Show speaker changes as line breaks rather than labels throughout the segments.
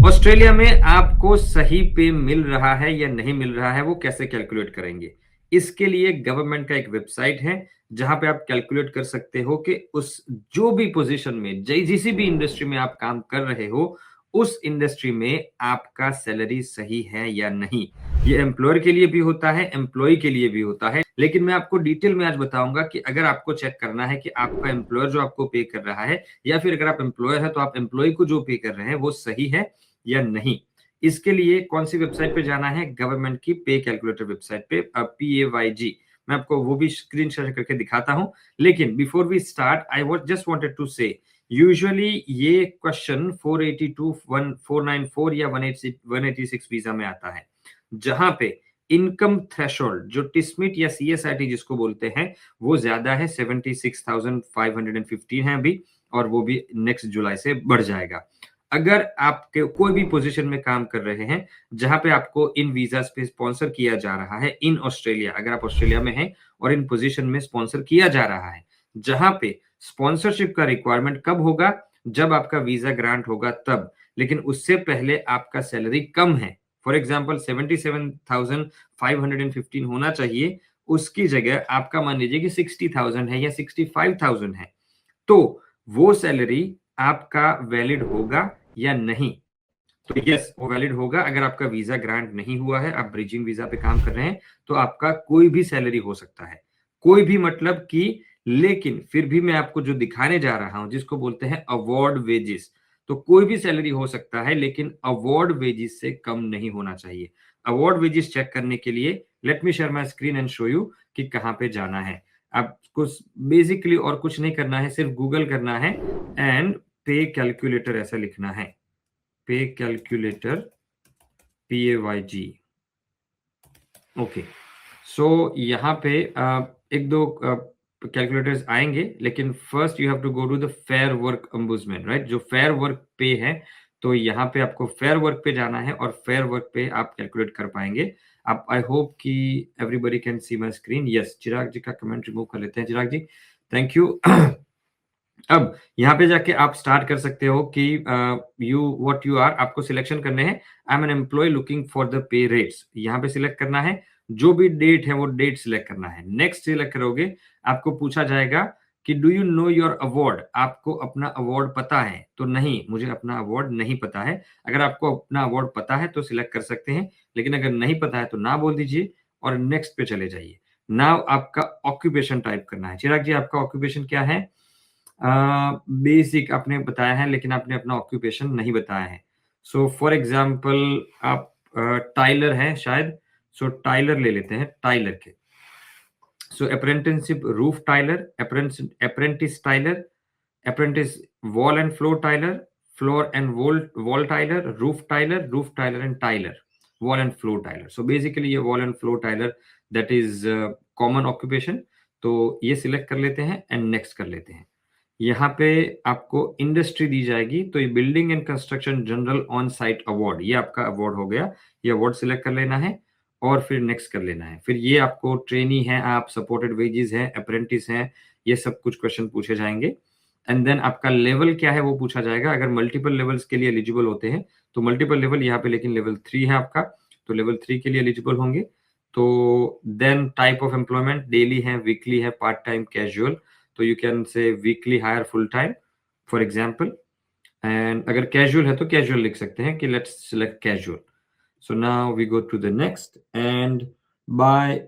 Australia में आपको सही पे मिल रहा है या नहीं मिल रहा है, वो कैसे कैलकुलेट करेंगे? इसके लिए गवर्नमेंट का एक वेबसाइट है, जहाँ पे आप कैलकुलेट कर सकते हो कि उस जो भी पोज़ीशन में, जिस भी इंडस्ट्री में आप काम कर रहे हो, उस इंडस्ट्री में आपका सैलरी सही है या नहीं। ये एम्प्लॉयर के लिए भी होता है, एम्प्लॉयी के लिए भी होता है। लेकिन मैं आपको डिटेल में आज बताऊँगा कि अगर आपको चेक करना है कि आपका एम्प्लॉयर जो आपको पे कर रहा है, या फिर अगर आप एम्प्लॉयर हैं, तो आप एम्प्लॉयी को जो पे कर रहे हैं, वो सही है या नहीं। इसके लिए कौन-सी वेबसाइट पे जाना है? गवर्नमेंट की पे कैलकुलेटर वेबसाइट पे PAYG। मैं आपको वो भी स्क्रीन शेयर करके दिखाता हूँ। लेकिन before we start I was just wanted to say usually ये क्वेश्चन 482, 494 या 186 वीज़ा में आता है। जहाँ पे इनकम थ्रेशोल्ड जो टिस्मिट या CSIT जिसको बोलते हैं, वो ज़्यादा है 76,515 है अभी, और वो भी नेक्स्ट जुलाई से बढ़ जाएगा। अगर आपके कोई भी पोजीशन में काम कर रहे हैं, जहाँ पे आपको इन वीज़ाज़ पे स्पॉन्सर किया जा रहा है इन ऑस्ट्रेलिया, अगर आप ऑस्ट्रेलिया में हैं और इन पोजीशन में स्पॉन्सर किया जा रहा है, जहाँ पे स्पॉन्सरशिप का रिक्वायरमेंट कब होगा? जब आपका वीज़ा ग्रांट होगा तब। लेकिन उससे पहले आपका सैलरी कम है। फॉर एग्ज़ाम्पल 77,515 होना चाहिए, उसकी जगह आपका मान लीजिए कि 60,000 है या 65,000 है। तो वो सैलरी आपका वैलिड होगा या नहीं? तो यस, वो वैलिड होगा। अगर आपका वीज़ा ग्रांट नहीं हुआ है, आप ब्रिजिंग वीज़ा पे काम कर रहे हैं, तो आपका कोई भी सैलरी हो सकता है। कोई भी मतलब कि, लेकिन फिर भी मैं आपको जो दिखाने जा रहा हूँ, जिसको बोलते हैं अवार्ड वेजेस, तो कोई भी सैलरी हो सकता है, लेकिन अवार्ड वेजेस से कम नहीं होना चाहिए। अवार्ड वेजेस चेक करने के लिए let me share my screen and show you कि कहाँ पे जाना है। आपको बेसिकली और कुछ नहीं करना है, सिर्फ गूगल करना है एंड पे कैलकुलेटर ऐसा लिखना है। पे कैलकुलेटर PAYG। ओके, सो यहाँ पे एक दो कैलकुलेटर्स आएंगे, लेकिन first you have to go to the fair work ombudsman, right? जो फेयर वर्क पे है, तो यहाँ पे आपको फेयर वर्क पे जाना है और फेयर वर्क पे आप कैलकुलेट कर पाएंगे। आप आई होप कि everybody can see my screen. Yes, Chirag ji का कमेंट रिमूव कर लेते हैं। Chirag ji, thank you. अब यहाँ पे जाके आप स्टार्ट कर सकते हो कि यू व्हाट यू आर, आपको सिलेक्शन करने हैं। I am an employ looking for the pay rates, यहाँ पे सिलेक्ट करना है। जो भी डेट है वो डेट सिलेक्ट करना है। नेक्स्ट सिलेक्ट करोगे, आपको पूछा जाएगा कि do you know your award, आपको अपना अवार्ड पता है? तो नहीं, मुझे अपना अवार्ड नहीं पता है। अगर आपको अपना अवार्ड पता है तो सिलेक्ट कर सकते हैं, लेकिन अगर नहीं पता है तो ना बोल दीजिए और नेक्स्ट पे चले जाइए। नाउ आपका ऑक्यूपेशन टाइप करना है। चिराग जी, आपका ऑक्यूपेशन क्या है? बेसिक आपने बताया है, लेकिन आपने अपना ऑक्यूपेशन नहीं बताया है। सो फॉर एग्जांपल आप टाइलर हैं शायद, सो टाइलर ले लेते हैं, टाइलर के। So apprenticeship roof tiler, apprentice tiler, apprentice wall and floor and wall tiler, roof tiler and tiler, wall and floor tiler. So basically ये wall and floor tiler that is common occupation. तो ये select कर लेते हैं and next कर लेते हैं। यहाँ पे आपको इंडस्ट्री दी जाएगी, तो ये building and construction general on site award, ये आपका अवार्ड हो गया। ये अवार्ड सिलेक्ट कर लेना है और फिर नेक्स्ट कर लेना है। फिर ये आपको ट्रेनी है, आप सपोर्टेड वेजेस हैं, अप्रेंटिस हैं, ये सब कुछ क्वेश्चन पूछे जाएंगे। एंड देन आपका लेवल क्या है वो पूछा जाएगा। अगर मल्टीपल लेवल्स के लिए एलिजिबल होते हैं तो मल्टीपल लेवल, यहाँ पे लेकिन लेवल 3 है आपका, तो लेवल 3 के लिए एलिजिबल होंगे। तो then type of employment, daily है, वीकली है, पार्ट टाइम, कैजुअल। तो you can say weekly hire, full time for example. And अगर कैजुअल है तो कैजुअल लिख सकते हैं कि let's select casual. So now we go to the next and by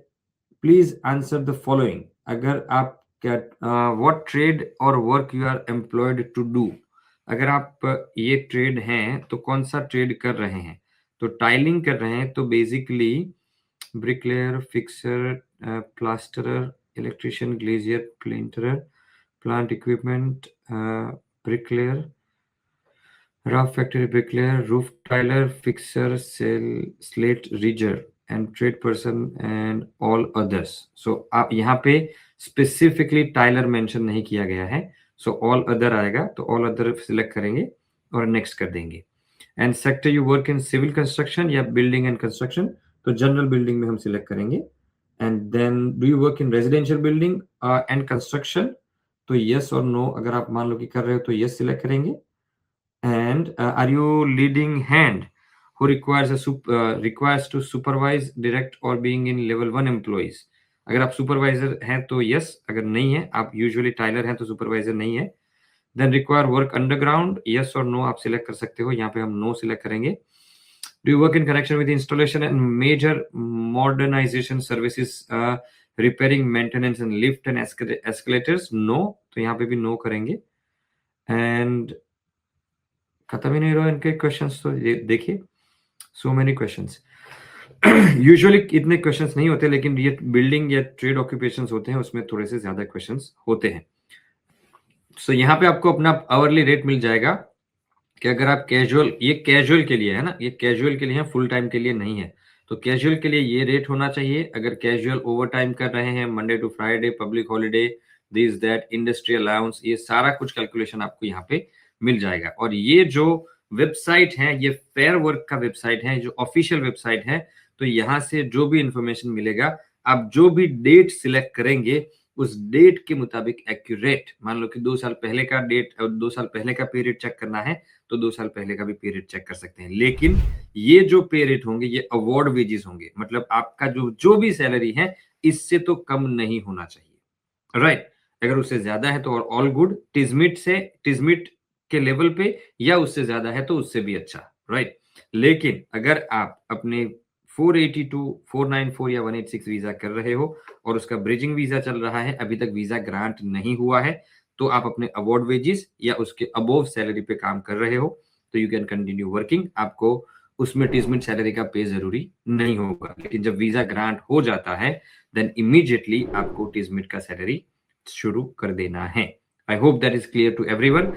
please answer the following. अगर आप क्या what trade or work you are employed to do, अगर आप ये ट्रेड हैं तो कौन सा ट्रेड कर रहे हैं? तो टाइलिंग कर रहे हैं तो basically bricklayer, fixer, plasterer, electrician, glazier, प्लेंटरर, plant equipment, bricklayer, rough factory bricklayer, roof tiler, fixer, slate rigger, and trade person and all others. So आप यहाँ पे स्पेसिफिकली टाइलर मेंशन नहीं किया गया है, सो ऑल अदर आएगा, तो ऑल अदर सिलेक्ट करेंगे और नेक्स्ट कर देंगे। And sector you work in civil construction या बिल्डिंग एंड कंस्ट्रक्शन, तो जनरल बिल्डिंग में हम सिलेक्ट करेंगे। And then do you work in residential building and construction, तो यस और नो अगर आप मान लो कि कर रहे हो तो यस सिलेक्ट करेंगे। And are you leading hand who requires to supervise, direct or being in level 1 employees? अगर आप सुपरवाइजर हैं तो यस, अगर नहीं है, आप यूजुअली टाइलर हैं तो सुपरवाइजर नहीं है. Then require work underground, yes और नो आप सिलेक्ट कर सकते हो. यहाँ पे हम नो सिलेक्ट करेंगे. Do you work in connection with installation and major modernisation services, repairing, maintenance and lift and escalators? No, तो यहाँ पे भी नो करेंगे. एंड खत्म ही नहीं रहा इनके क्वेश्चंस, तो ये देखिए, सो मेनी क्वेश्चंस. यूजुअली इतने क्वेश्चंस नहीं होते, लेकिन ये बिल्डिंग या ट्रेड ऑक्यूपेशंस होते हैं, उसमें थोड़े से ज्यादा क्वेश्चंस होते हैं. सो यहाँ पे आपको अपना आवरली रेट मिल जाएगा कि अगर आप कैजुअल, ये कैजुअल के लिए है ना, ये कैजुअल के लिए है, फुल टाइम के लिए नहीं है. तो कैजुअल के लिए ये रेट होना चाहिए. अगर कैजुअल ओवर टाइम कर रहे हैं, Monday to Friday, public holiday, this that, industry allowance, ये सारा कुछ कैलकुलेशन आपको यहाँ पे मिल जाएगा. और ये जो वेबसाइट है, ये फेयर वर्क का वेबसाइट है, जो ऑफिशियल वेबसाइट है. तो यहाँ से जो भी इंफॉर्मेशन मिलेगा, आप जो भी डेट सिलेक्ट करेंगे, उस डेट के मुताबिक एक्यूरेट, मान लो कि 2 साल पहले का डेट, 2 साल पहले का पीरियड चेक करना है, तो 2 साल पहले का भी पीरियड चेक कर सकते हैं. लेकिन ये जो पे रेट होंगे, ये अवार्ड वेजेस होंगे. मतलब आपका जो भी सैलरी है, इससे तो कम नहीं होना चाहिए, राइट? अगर उससे ज्यादा है तो ऑल गुड. टिजमिट के लेवल पे या उससे ज्यादा है तो उससे भी अच्छा, राइट? लेकिन अगर आप अपने 482, 494 या 186 वीजा कर रहे हो और उसका ब्रिजिंग वीजा चल रहा है, अभी तक वीजा ग्रांट नहीं हुआ है, तो आप अपने अवार्ड वेजेस या उसके अबोव सैलरी पे काम कर रहे हो, तो यू कैन कंटिन्यू वर्किंग. आपको उसमें टिजमिट सैलरी का पे जरूरी नहीं होगा. लेकिन जब वीजा ग्रांट हो जाता है, देन इमीडिएटली आपको टिजमिट का सैलरी शुरू कर देना है. I hope that is clear to everyone.